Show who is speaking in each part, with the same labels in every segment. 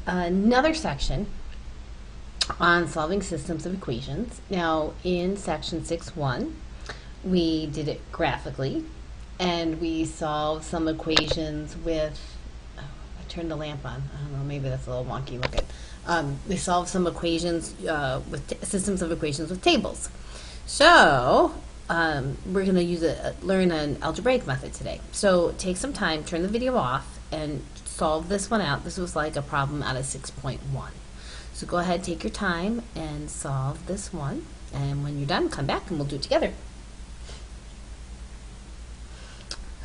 Speaker 1: Another section on solving systems of equations. Now, in section 6.1, we did it graphically, and we solved some equations with, oh, I turned the lamp on. I don't know, maybe that's a little wonky looking. We solved some equations with systems of equations with tables. So, we're going to learn an algebraic method today. So, take some time, turn the video off, and solve this one out. This was like a problem out of 6.1. So go ahead, take your time and solve this one. And when you're done, come back and we'll do it together.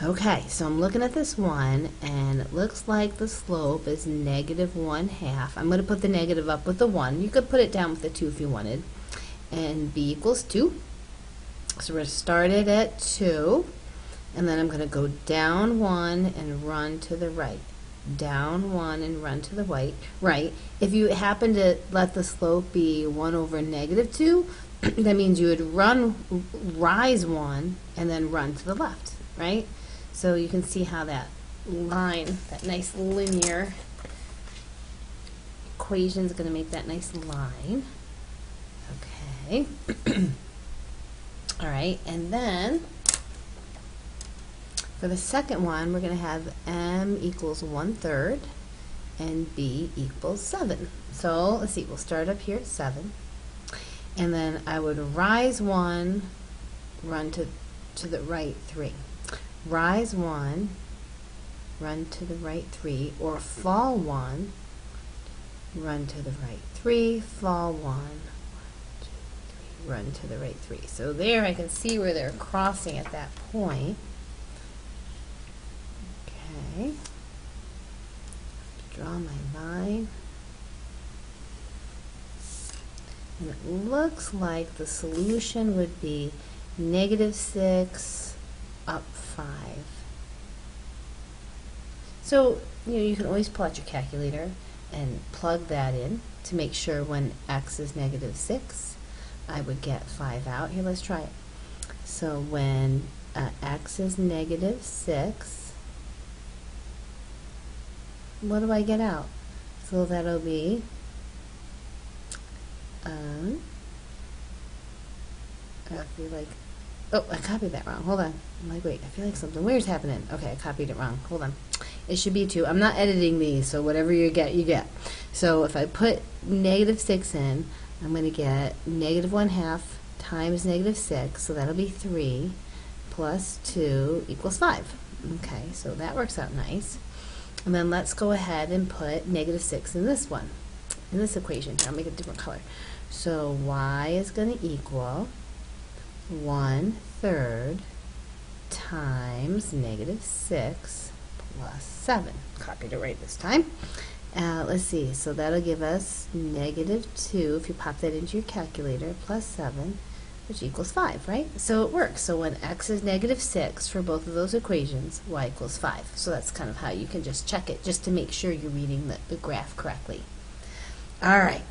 Speaker 1: Okay, so I'm looking at this one, and it looks like the slope is -1/2. I'm going to put the negative up with the 1. You could put it down with the 2 if you wanted. And b equals 2. So we're going to start it at 2. And then I'm going to go down 1 and run to the right. Down 1 and run to the right. If you happen to let the slope be 1 over -2, that means you would rise 1 and then run to the left, right? So you can see how that line, that nice linear equation is going to make that nice line. Okay. All right, and then for the second one, we're going to have m equals 1/3 and b equals 7. So let's see, we'll start up here at 7. And then I would rise 1, run to the right 3. Rise 1, run to the right 3, or fall 1, run to the right 3, fall 1, 1, 2, 3, run to the right 3. So there I can see where they're crossing at that point. Okay, draw my line, and it looks like the solution would be -6 up 5. So, you can always pull out your calculator and plug that in to make sure when x is -6, I would get 5 out. Here, let's try it. So when x is -6, what do I get out? So that'll be I feel like, oh, I copied that wrong. Hold on. I'm like, wait, I feel like something weird's happening. Okay, I copied it wrong. Hold on. It should be 2. I'm not editing these, so whatever you get, you get. So if I put -6 in, I'm going to get -1/2 times -6, so that'll be 3 plus 2 equals 5. Okay, so that works out nice. And then let's go ahead and put -6 in this one, in this equation. I'll make it a different color. So y is going to equal 1/3 times -6 plus 7. Copied it right this time. Let's see, so that'll give us -2, if you pop that into your calculator, plus 7, which equals 5, right? So it works. So when x is -6 for both of those equations, y equals 5. So that's kind of how you can just check it, just to make sure you're reading the graph correctly. All right.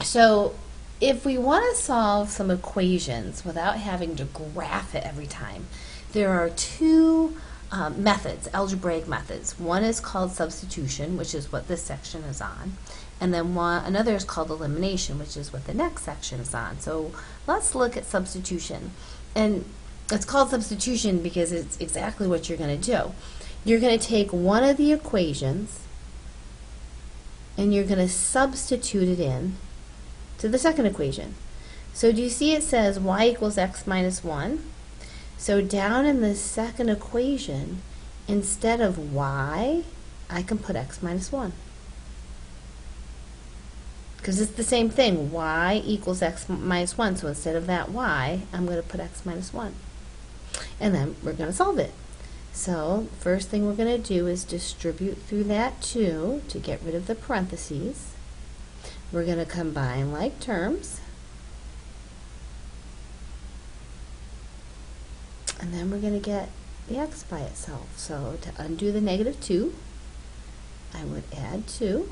Speaker 1: So if we want to solve some equations without having to graph it every time, there are two methods, algebraic methods. One is called substitution, which is what this section is on. And then another is called elimination, which is what the next section is on. So let's look at substitution. And it's called substitution because it's exactly what you're going to do. You're going to take one of the equations and you're going to substitute it in to the second equation. So do you see it says y equals x minus 1? So down in the second equation, instead of y, I can put x minus 1. Because it's the same thing, y equals x minus 1, so instead of that y, I'm going to put x minus 1. And then we're going to solve it. So first thing we're going to do is distribute through that 2 to get rid of the parentheses. We're going to combine like terms. And then we're going to get the x by itself. So to undo the -2, I would add 2.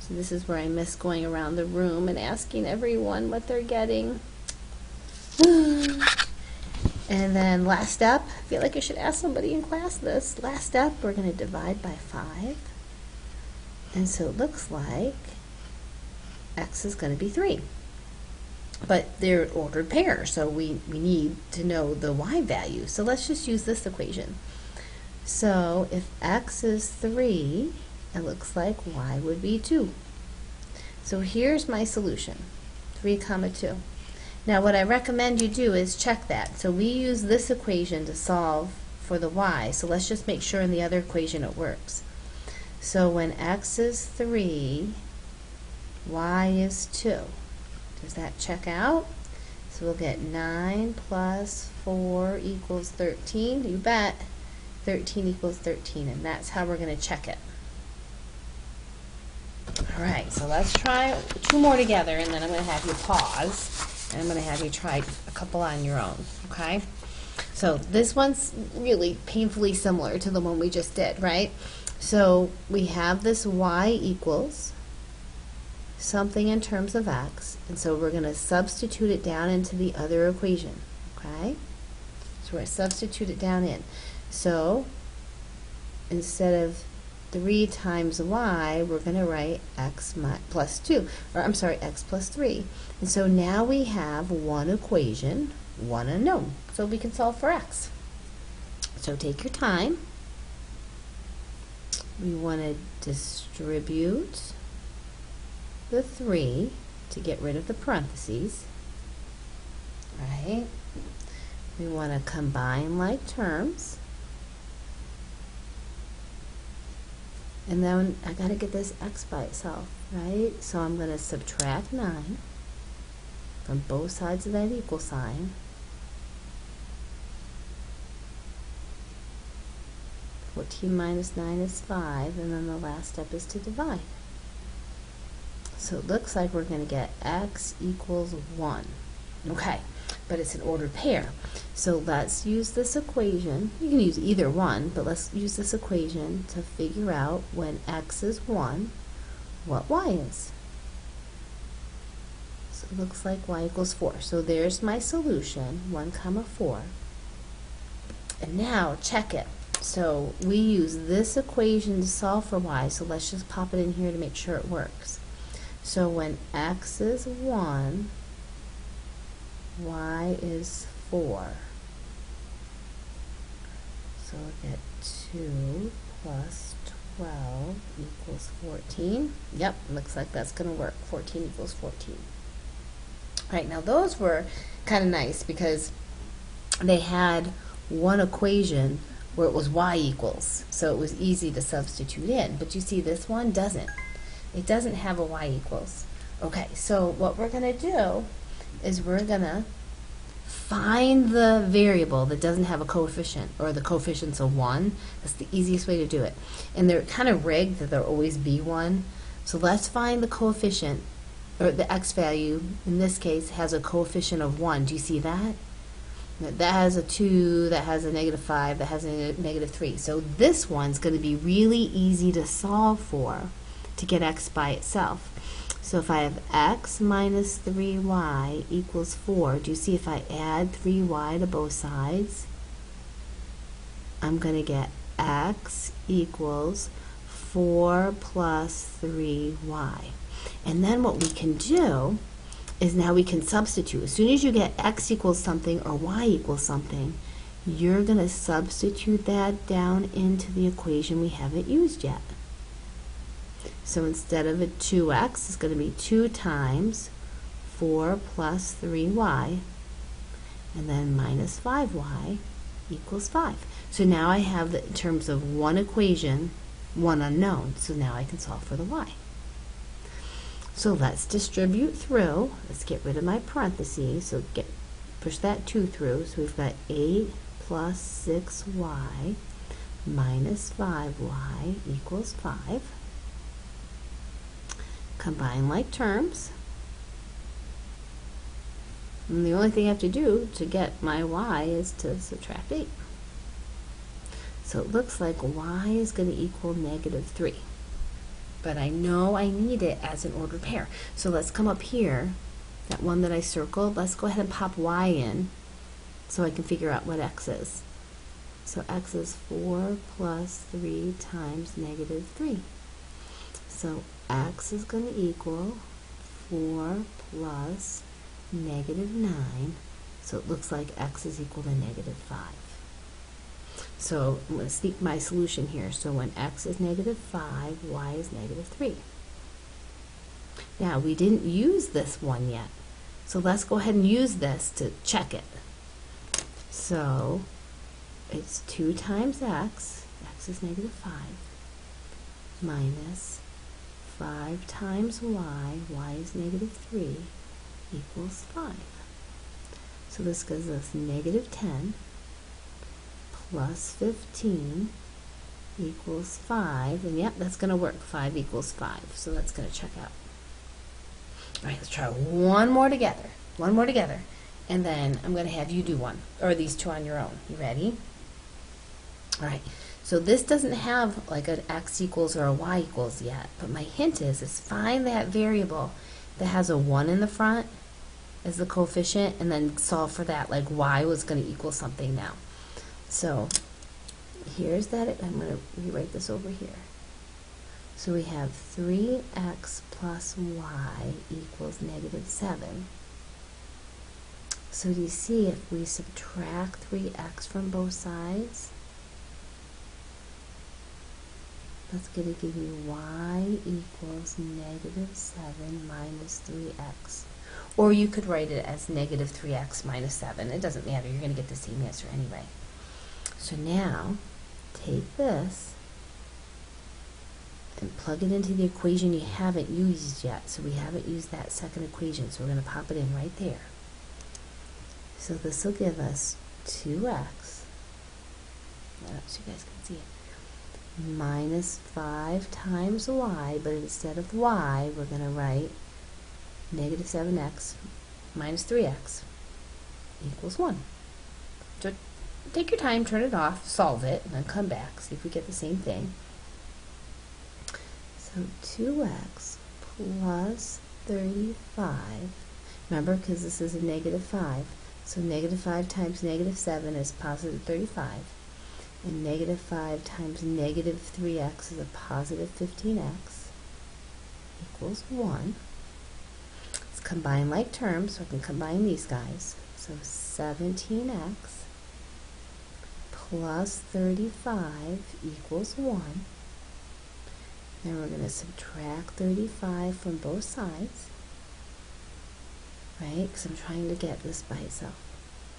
Speaker 1: So this is where I miss going around the room and asking everyone what they're getting. And then last step, I feel like I should ask somebody in class this. Last step, we're going to divide by 5. And so it looks like x is going to be 3. But they're ordered pairs, so we need to know the y value. So let's just use this equation. So if x is 3, it looks like y would be 2. So here's my solution, 3, 2. Now what I recommend you do is check that. So we use this equation to solve for the y, so let's just make sure in the other equation it works. So when x is 3, y is 2. Does that check out? So we'll get 9 plus 4 equals 13. You bet. 13 equals 13, and that's how we're going to check it. All right, so let's try 2 more together, and then I'm going to have you pause, and I'm going to have you try a couple on your own, okay? So this one's really painfully similar to the one we just did, right? So we have this y equals something in terms of x, and so we're going to substitute it down into the other equation, okay? So we're going to substitute it down in. So instead of 3 times y, we're going to write x plus 2, or I'm sorry, x plus 3. And so now we have one equation, one unknown, so we can solve for x. So take your time. We want to distribute the 3 to get rid of the parentheses, right? We want to combine like terms, and then I got to get this x by itself, right? So I'm going to subtract 9 from both sides of that equal sign. 14 minus 9 is 5, and then the last step is to divide. So it looks like we're going to get x equals 1. Okay, but it's an ordered pair. So let's use this equation. You can use either one, but let's use this equation to figure out when x is 1, what y is. So it looks like y equals 4. So there's my solution, 1, 4. And now check it. So we use this equation to solve for y, so let's just pop it in here to make sure it works. So when x is 1, y is 4. So we'll get 2 plus 12 equals 14. Yep, looks like that's going to work. 14 equals 14. All right, now those were kind of nice because they had one equation where it was y equals, so it was easy to substitute in. But you see this one doesn't. It doesn't have a y equals. Okay, so what we're going to do is we're going to find the variable that doesn't have a coefficient, or the coefficient's of 1. That's the easiest way to do it. And they're kind of rigged that there'll always be 1. So let's find the coefficient, or the x value, in this case, has a coefficient of 1. Do you see that? That has a 2, that has a -5, that has a -3. So this one's going to be really easy to solve for to get x by itself. So if I have x minus 3y equals 4, do you see if I add 3y to both sides, I'm going to get x equals 4 plus 3y. And then what we can do is now we can substitute. As soon as you get x equals something or y equals something, you're going to substitute that down into the equation we haven't used yet. So instead of a 2x, it's going to be 2 times 4 plus 3y, and then minus 5y equals 5. So now I have, in terms of one equation, one unknown. So now I can solve for the y. So let's distribute through. Let's get rid of my parentheses. So push that 2 through. So we've got 8 plus 6y minus 5y equals 5. Combine like terms. And the only thing I have to do to get my y is to subtract 8. So it looks like y is going to equal -3. But I know I need it as an ordered pair. So let's come up here, that one that I circled, let's go ahead and pop y in. so I can figure out what x is. So x is 4 plus 3 times negative 3. So x is going to equal 4 plus negative 9. So it looks like x is equal to negative 5. So I'm going to sneak my solution here. So when x is negative 5, y is negative 3. Now, we didn't use this one yet. So let's go ahead and use this to check it. So it's 2 times x is negative 5, minus 5 times y is negative 3, equals 5. So this gives us negative 10 plus 15 equals 5. And yep, that's going to work. 5 equals 5. So that's going to check out. All right, let's try one more together. One more together. And then I'm going to have you do one, or these two on your own. You ready? All right. So this doesn't have like an x equals or a y equals yet, but my hint is find that variable that has a 1 in the front as the coefficient, and then solve for that, like y was going to equal something now. So here's that. I'm going to rewrite this over here. So we have 3x plus y equals negative 7. So do you see if we subtract 3x from both sides, that's going to give you y equals negative 7 minus 3x. Or you could write it as negative 3x minus 7. It doesn't matter. You're going to get the same answer anyway. So now, take this and plug it into the equation you haven't used yet. So we haven't used that second equation, so we're going to pop it in right there. So this will give us 2x, so you guys can see it, minus 5 times y, but instead of y, we're going to write negative 7x minus 3x equals 1. So take your time, turn it off, solve it, and then come back, see if we get the same thing. So 2x plus 35, remember, because this is a negative 5, so negative 5 times negative 7 is positive 35, and negative 5 times negative 3x is a positive 15x, equals 1. Let's combine like terms, so I can combine these guys. So 17x plus 35 equals 1. Then we're going to subtract 35 from both sides, right? Because I'm trying to get this by itself.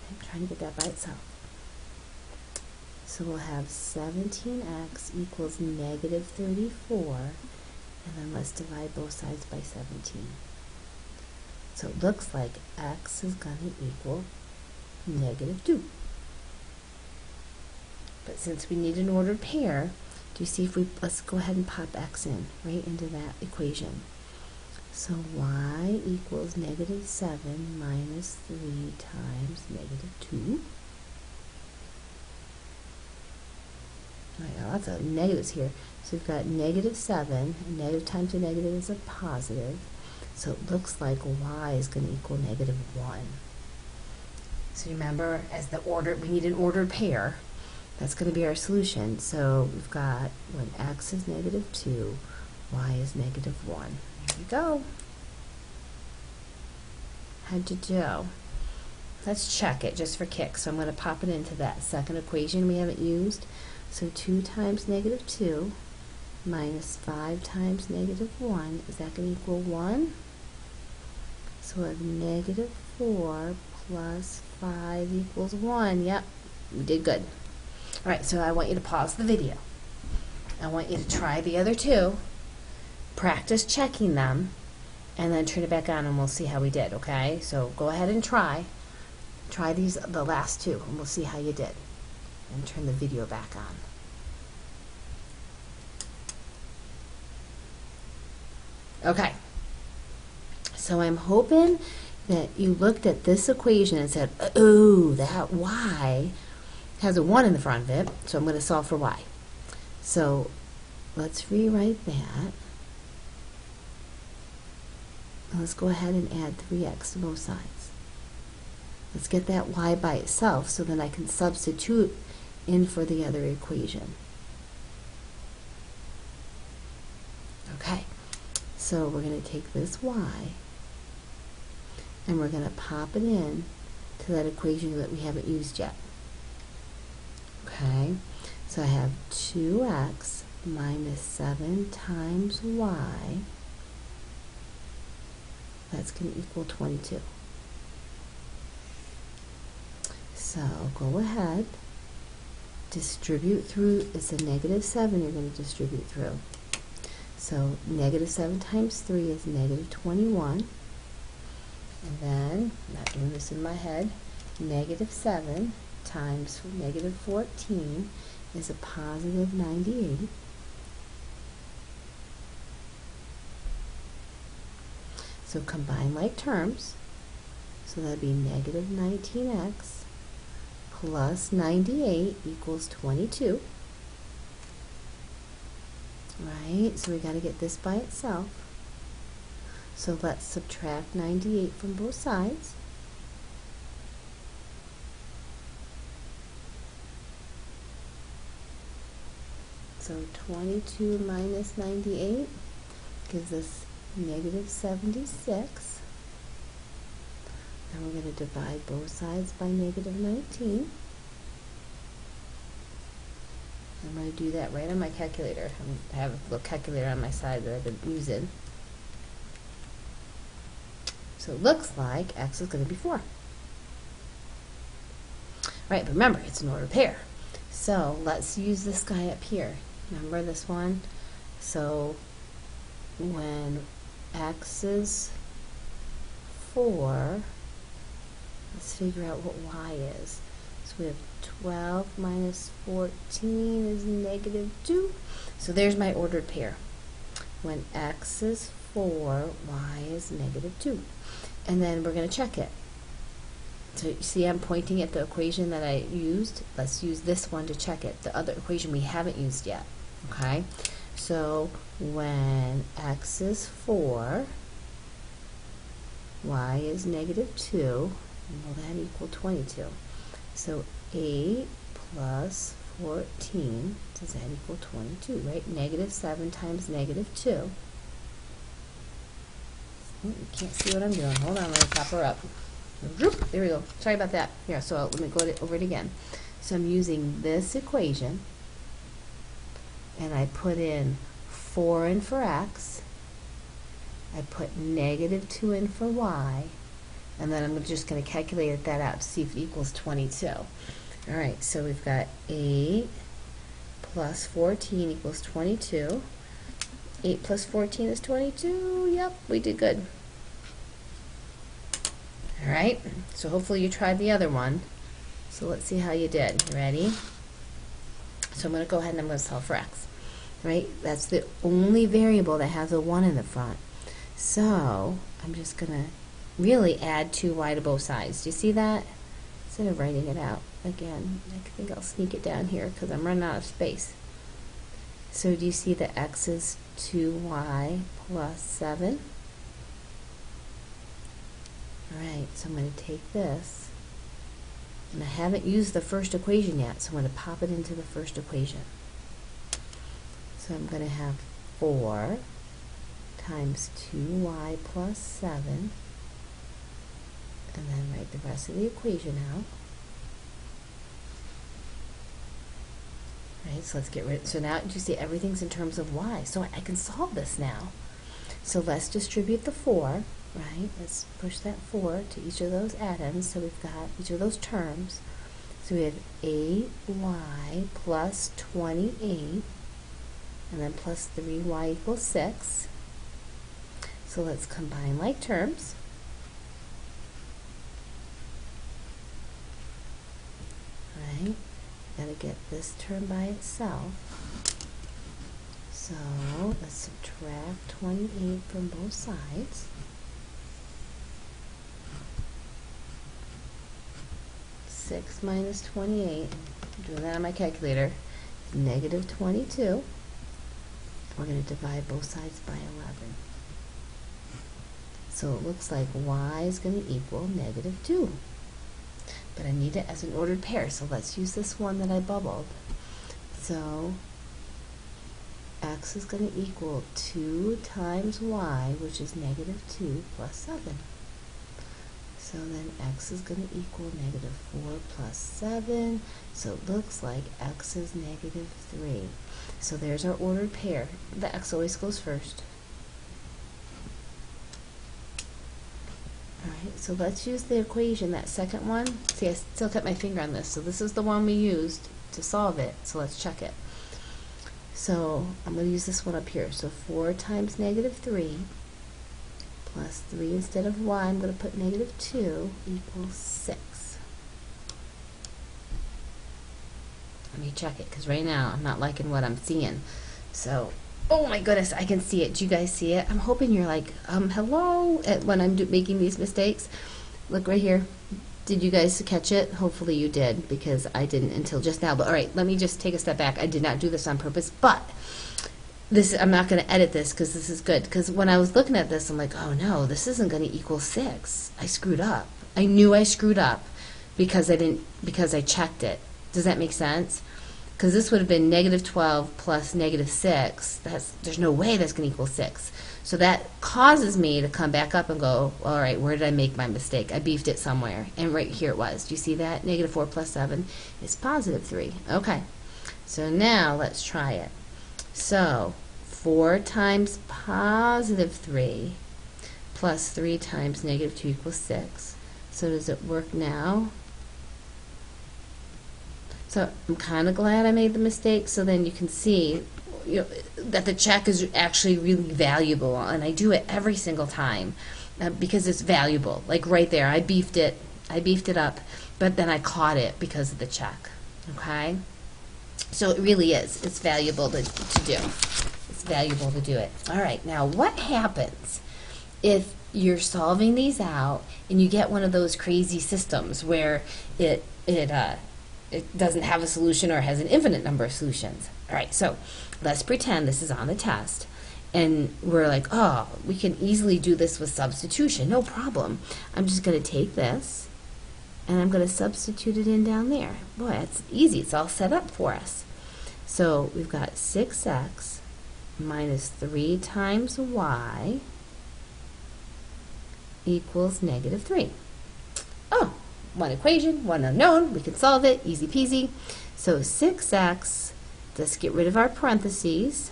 Speaker 1: I'm trying to get that by itself. So we'll have 17x equals negative 34, and then let's divide both sides by 17. So it looks like x is going to equal negative 2. But since we need an ordered pair, do you see if we, let's go ahead and pop x in, right into that equation. So y equals negative 7 minus 3 times negative 2. All right, lots of negatives here. So we've got negative 7, and negative times a negative is a positive. So it looks like y is going to equal negative 1. So remember, as the order, we need an ordered pair. That's going to be our solution. So we've got when x is negative 2, y is negative 1. There we go. How'd you do? Let's check it just for kicks. So I'm going to pop it into that second equation we haven't used. So 2 times negative 2 minus 5 times negative 1, is that going to equal 1? So we have negative 4 plus 5 equals 1. Yep, we did good. All right, so I want you to pause the video. I want you to try the other two, practice checking them, and then turn it back on and we'll see how we did, okay? So go ahead and try these, the last two, and we'll see how you did. And turn the video back on. Okay, so I'm hoping that you looked at this equation and said, oh, that y has a 1 in the front of it, so I'm going to solve for y. So let's rewrite that. Let's go ahead and add 3x to both sides. Let's get that y by itself so then I can substitute in for the other equation. Okay, so we're going to take this y and we're going to pop it in to that equation that we haven't used yet. Okay, so I have 2x minus 7 times y. That's going to equal 22. So go ahead, distribute through. It's a negative 7 you're going to distribute through. So negative 7 times 3 is negative 21. And then, I'm not doing this in my head, negative 7 times negative 14 is a positive 98. So combine like terms. So that would be negative 19x plus 98 equals 22. Right, so we got to get this by itself. So let's subtract 98 from both sides. So 22 minus 98 gives us negative 76. And we're going to divide both sides by negative 19. I'm going to do that right on my calculator. I have a little calculator on my side that I've been using. So it looks like x is going to be 4. Right, but remember, it's an ordered pair. So let's use this guy up here. Remember this one? So when x is 4, let's figure out what y is. So we have 12 minus 14 is negative 2. So there's my ordered pair. When x is 4, y is negative 2. And then we're going to check it. So you see I'm pointing at the equation that I used. Let's use this one to check it. The other equation we haven't used yet. Okay? So when x is 4, y is negative 2, and will that equal 22? So 8 plus 14, does that equal 22, right? Negative 7 times negative 2. Oh, you can't see what I'm doing. Hold on, let me pop her up. There we go. Sorry about that. Here, so let me go over it again. So I'm using this equation, and I put in 4 in for x, I put negative 2 in for y, and then I'm just going to calculate that out to see if it equals 22. Alright, so we've got 8 plus 14 equals 22. 8 plus 14 is 22. Yep, we did good. Alright, so hopefully you tried the other one. So let's see how you did. You ready? So I'm going to go ahead and I'm going to solve for x. Right? That's the only variable that has a 1 in the front. So I'm just going to really add 2y to both sides. Do you see that? Instead of writing it out again, I think I'll sneak it down here because I'm running out of space. So do you see that x is 2y plus 7? Alright, so I'm going to take this, and I haven't used the first equation yet, so I'm going to pop it into the first equation. So I'm going to have 4 times 2y plus 7, and then write the rest of the equation out. Right, so let's get rid. So now you see everything's in terms of y. So I can solve this now. So let's distribute the 4. Right, let's push that 4 to each of those atoms. So we've got each of those terms. So we have 8y plus 28, and then plus 3y equals 6. So let's combine like terms. Right, gotta get this term by itself. So let's subtract 28 from both sides. 6 minus 28, I'm doing that on my calculator, negative 22. We're going to divide both sides by 11. So it looks like y is going to equal negative 2. but I need it as an ordered pair, so let's use this one that I bubbled. So x is going to equal 2 times y, which is negative 2 plus 7. So then x is going to equal negative 4 plus 7. So it looks like x is negative 3. So there's our ordered pair. The x always goes first. Alright, so let's use the equation, that second one. See, I still kept my finger on this. So this is the one we used to solve it. So let's check it. So I'm going to use this one up here. So 4 times negative 3 plus 3 instead of y, I'm going to put negative 2 equals 6. Let me check it, because right now I'm not liking what I'm seeing. So, oh my goodness, I can see it. Do you guys see it? I'm hoping you're like, hello, when I'm making these mistakes. Look right here. Did you guys catch it? Hopefully you did, because I didn't until just now. But all right, let me just take a step back. I did not do this on purpose, but I'm not going to edit this because this is good. Because when I was looking at this, I'm like, oh no, this isn't going to equal 6. I screwed up. I knew I screwed up because I checked it. Does that make sense? Because this would have been negative 12 plus negative 6. There's no way that's going to equal 6. So that causes me to come back up and go, all right, where did I make my mistake? I beefed it somewhere. And right here it was. Do you see that? Negative 4 plus 7 is positive 3. Okay. So now let's try it. So 4 times positive 3 plus 3 times negative 2 equals 6. So does it work now? So I'm kind of glad I made the mistake, so then you can see that the check is actually really valuable, and I do it every single time because it's valuable. Like right there, I beefed it up, but then I caught it because of the check. Okay? So it really is. It's valuable to do. It's valuable to do it. All right, now what happens if you're solving these out and you get one of those crazy systems where it doesn't have a solution or has an infinite number of solutions? All right, so let's pretend this is on the test, and we're like, oh, we can easily do this with substitution, no problem. I'm just going to take this, and I'm going to substitute it in down there. Boy, it's easy. It's all set up for us. So we've got 6x minus 3 times y equals negative 3. Oh, one equation, one unknown. We can solve it. Easy peasy. So 6x, let's get rid of our parentheses.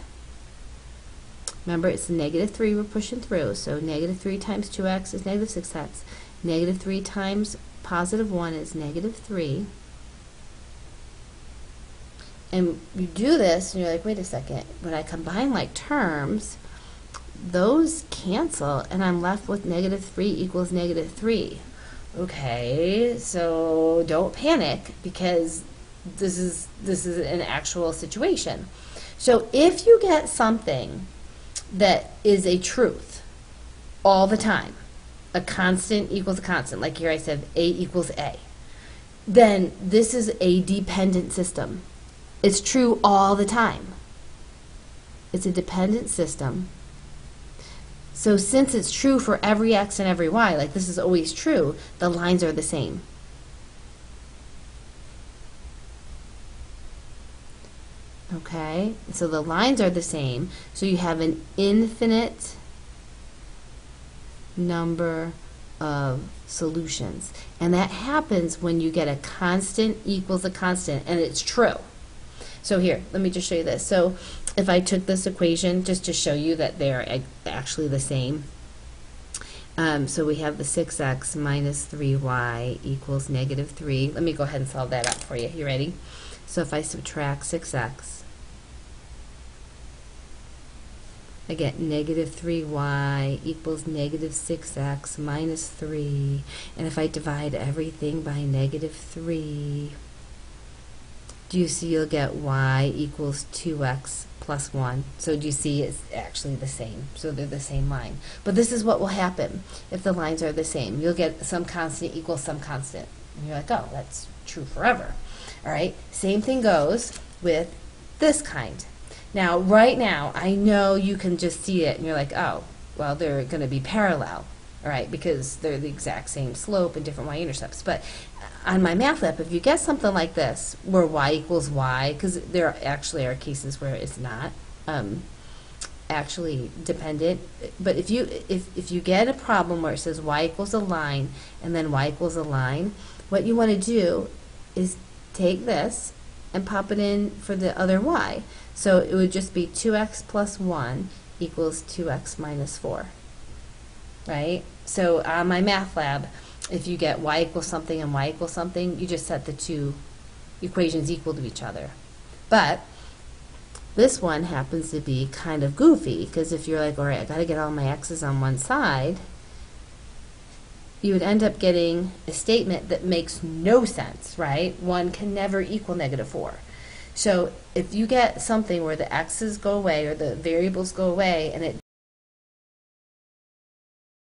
Speaker 1: Remember, it's negative 3 we're pushing through. So negative 3 times 2x is negative 6x. Negative 3 times positive 1 is negative 3. And you do this, and you're like, wait a second. When I combine like terms, those cancel, and I'm left with negative 3 equals negative 3. Okay, so don't panic, because this is an actual situation. So if you get something that is a truth all the time, a constant equals a constant, like here I said A equals A, then this is a dependent system. It's true all the time. It's a dependent system. So since it's true for every x and every y, like this is always true, the lines are the same. Okay, so the lines are the same, so you have an infinite number of solutions. And that happens when you get a constant equals a constant, and it's true. So here, let me just show you this. So if I took this equation just to show you that they're actually the same. So we have the 6x minus 3y equals negative 3. Let me go ahead and solve that out for you. You ready? So if I subtract 6x, I get negative 3y equals negative 6x minus 3. And if I divide everything by negative 3, do you see you'll get y equals 2x plus 1. So do you see it's actually the same? So they're the same line. But this is what will happen if the lines are the same. You'll get some constant equals some constant. And you're like, oh, that's true forever. All right, same thing goes with this kind. Now, right now, I know you can just see it and you're like, oh, well, they're going to be parallel. all right, because they're the exact same slope and different y-intercepts. But on my math lab, if you get something like this, where y equals y, because there actually are cases where it's not actually dependent, but if you get a problem where it says y equals a line and then y equals a line, what you want to do is take this and pop it in for the other y. So it would just be 2x plus 1 equals 2x minus 4, right? So on my math lab, if you get y equals something and y equals something, you just set the two equations equal to each other. But this one happens to be kind of goofy, because if you're like, all right, I got to get all my x's on one side, you would end up getting a statement that makes no sense, right? 1 can never equal negative 4. So if you get something where the x's go away or the variables go away and it